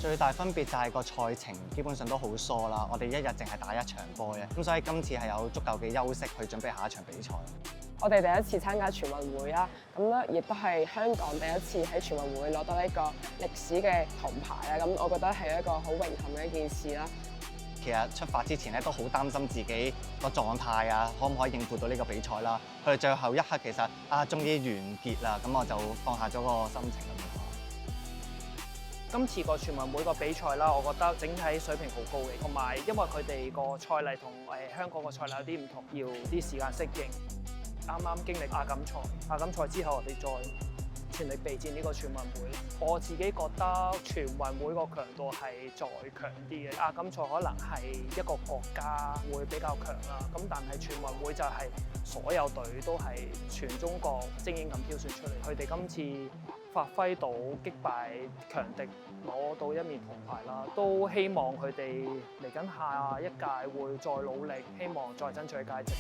最大分別就係個賽程基本上都好疏啦，我哋一日淨係打一場波嘅，咁所以今次係有足夠嘅休息去準備下一場比賽。我哋第一次參加全運會啦，咁咧亦都係香港第一次喺全運會攞到呢個歷史嘅銅牌啦，咁我覺得係一個好榮幸嘅一件事啦。其實出發之前咧都好擔心自己個狀態啊，可唔可以應付到呢個比賽啦？去到最後一刻其實終於完結啦，咁我就放下咗個心情咁樣。今次個全運會個比賽啦，我覺得整體水平好高嘅，同埋因為佢哋個賽例同香港個賽例有啲唔同，要啲時間適應。啱啱經歷亞錦賽，亞錦賽之後我哋再全力備戰呢個全運會。我自己覺得全運會個強度係再強啲嘅，亞錦賽可能係一個國家會比較強啦。咁但係全運會就係所有隊都係全中國精英咁挑選出嚟，佢哋今次發揮到擊敗強敵，攞到一面銅牌啦，都希望佢哋嚟緊下一屆會再努力，希望再爭取佳績。